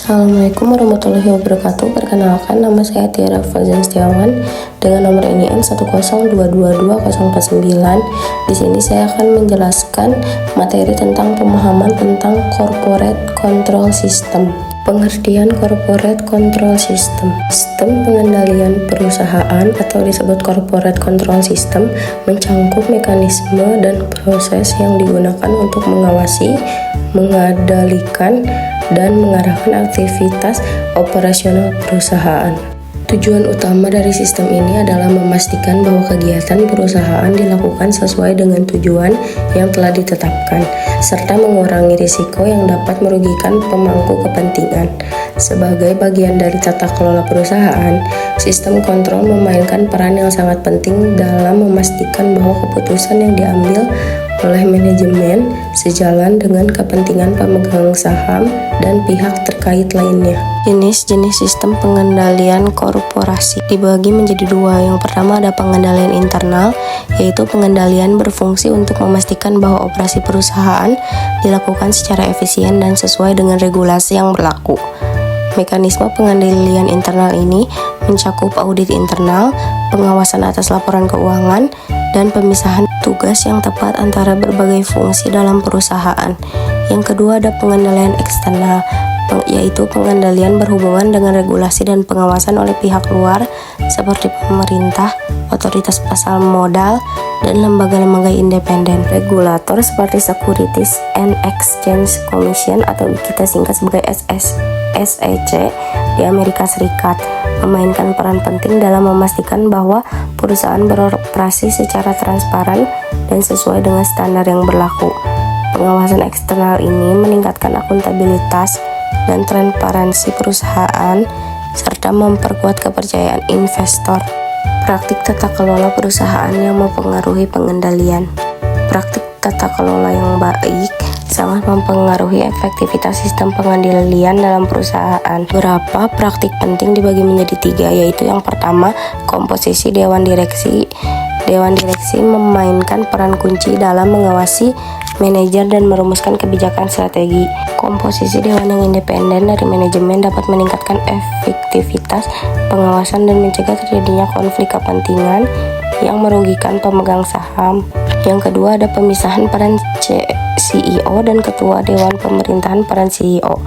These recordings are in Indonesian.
Assalamualaikum warahmatullahi wabarakatuh. Perkenalkan, nama saya Tiara Fauzan Setiawan dengan nomor NIM 102222049. Di sini saya akan menjelaskan materi tentang pemahaman tentang Corporate Control System. Pengertian Corporate Control System. Sistem pengendalian perusahaan atau disebut Corporate Control System mencangkup mekanisme dan proses yang digunakan untuk mengawasi, mengendalikan, dan mengarahkan aktivitas operasional perusahaan. Tujuan utama dari sistem ini adalah memastikan bahwa kegiatan perusahaan dilakukan sesuai dengan tujuan yang telah ditetapkan, serta mengurangi risiko yang dapat merugikan pemangku kepentingan. Sebagai bagian dari tata kelola perusahaan, sistem kontrol memainkan peran yang sangat penting dalam memastikan bahwa keputusan yang diambil oleh manajemen sejalan dengan kepentingan pemegang saham dan pihak terkait lainnya. Jenis-jenis sistem pengendalian korporasi dibagi menjadi dua. Yang pertama ada pengendalian internal, yaitu pengendalian berfungsi untuk memastikan bahwa operasi perusahaan dilakukan secara efisien dan sesuai dengan regulasi yang berlaku. Mekanisme pengendalian internal ini mencakup audit internal, pengawasan atas laporan keuangan, dan pemisahan tugas yang tepat antara berbagai fungsi dalam perusahaan. Yang kedua ada pengendalian eksternal, yaitu pengendalian berhubungan dengan regulasi dan pengawasan oleh pihak luar seperti pemerintah, otoritas pasar modal, dan lembaga-lembaga independen. Regulator seperti Securities and Exchange Commission atau kita singkat sebagai SEC di Amerika Serikat memainkan peran penting dalam memastikan bahwa perusahaan beroperasi secara transparan dan sesuai dengan standar yang berlaku. Pengawasan eksternal ini meningkatkan akuntabilitas dan transparansi perusahaan serta memperkuat kepercayaan investor. Praktik tata kelola perusahaan yang mempengaruhi pengendalian. Praktik tata kelola yang baik sangat mempengaruhi efektivitas sistem pengendalian dalam perusahaan. Beberapa praktik penting dibagi menjadi tiga, yaitu yang pertama, komposisi dewan direksi. Dewan direksi memainkan peran kunci dalam mengawasi manajer dan merumuskan kebijakan strategi. Komposisi dewan yang independen dari manajemen dapat meningkatkan efektivitas pengawasan dan mencegah terjadinya konflik kepentingan yang merugikan pemegang saham. Yang kedua ada pemisahan peran CEO dan ketua dewan pemerintahan. Peran CEO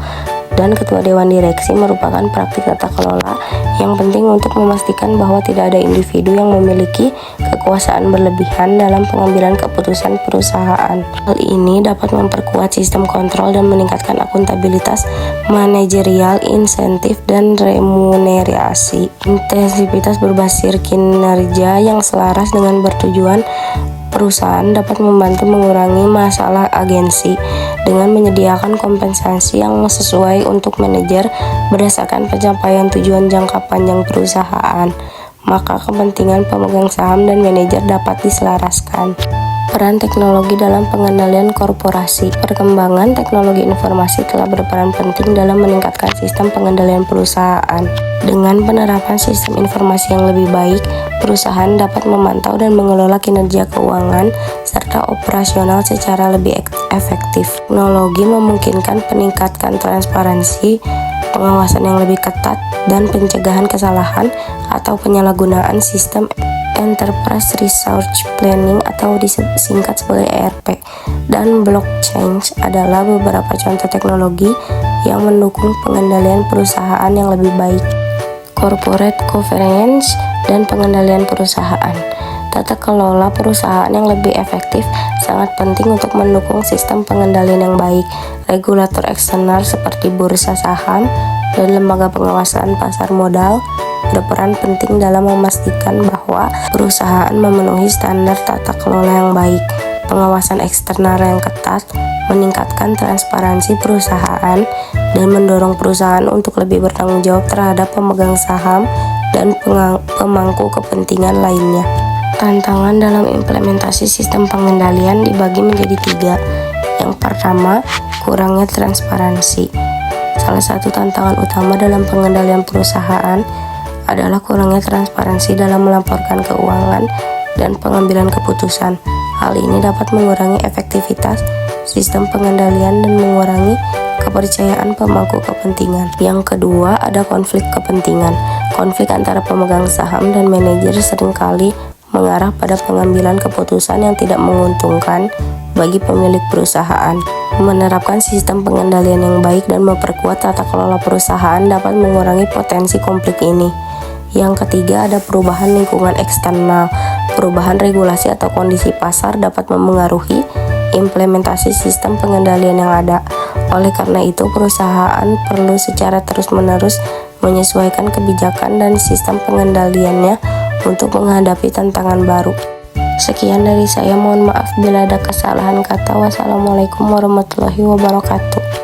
dan ketua dewan direksi merupakan praktik tata kelola yang penting untuk memastikan bahwa tidak ada individu yang memiliki kekuasaan berlebihan dalam pengambilan keputusan perusahaan. Hal ini dapat memperkuat sistem kontrol dan meningkatkan akuntabilitas manajerial, insentif, dan remunerasi. Intensitas berbasis kinerja yang selaras dengan bertujuan perusahaan dapat membantu mengurangi masalah agensi dengan menyediakan kompensasi yang sesuai untuk manajer berdasarkan pencapaian tujuan jangka panjang perusahaan. Maka kepentingan pemegang saham dan manajer dapat diselaraskan. Peran teknologi dalam pengendalian korporasi. Perkembangan teknologi informasi telah berperan penting dalam meningkatkan sistem pengendalian perusahaan. Dengan penerapan sistem informasi yang lebih baik, perusahaan dapat memantau dan mengelola kinerja keuangan serta operasional secara lebih efektif. Teknologi memungkinkan peningkatan transparansi, pengawasan yang lebih ketat, dan pencegahan kesalahan atau penyalahgunaan sistem Enterprise Resource Planning atau disingkat sebagai ERP, dan blockchain adalah beberapa contoh teknologi yang mendukung pengendalian perusahaan yang lebih baik. Corporate Governance dan pengendalian perusahaan. Tata kelola perusahaan yang lebih efektif sangat penting untuk mendukung sistem pengendalian yang baik. Regulator eksternal seperti bursa saham dan lembaga pengawasan pasar modal berperan penting dalam memastikan bahwa perusahaan memenuhi standar tata kelola yang baik. Pengawasan eksternal yang ketat meningkatkan transparansi perusahaan dan mendorong perusahaan untuk lebih bertanggung jawab terhadap pemegang saham dan pemangku kepentingan lainnya. Tantangan dalam implementasi sistem pengendalian dibagi menjadi tiga. Yang pertama, kurangnya transparansi. Salah satu tantangan utama dalam pengendalian perusahaan adalah kurangnya transparansi dalam melaporkan keuangan dan pengambilan keputusan. Hal ini dapat mengurangi efektivitas sistem pengendalian dan mengurangi kepercayaan pemangku kepentingan. Yang kedua, ada konflik kepentingan. Konflik antara pemegang saham dan manajer seringkali mengarah pada pengambilan keputusan yang tidak menguntungkan bagi pemilik perusahaan. Menerapkan sistem pengendalian yang baik dan memperkuat tata kelola perusahaan dapat mengurangi potensi konflik ini. Yang ketiga, ada perubahan lingkungan eksternal. Perubahan regulasi atau kondisi pasar dapat memengaruhi implementasi sistem pengendalian yang ada. Oleh karena itu, perusahaan perlu secara terus-menerus menyesuaikan kebijakan dan sistem pengendaliannya untuk menghadapi tantangan baru. Sekian dari saya, mohon maaf bila ada kesalahan kata. Wassalamualaikum warahmatullahi wabarakatuh.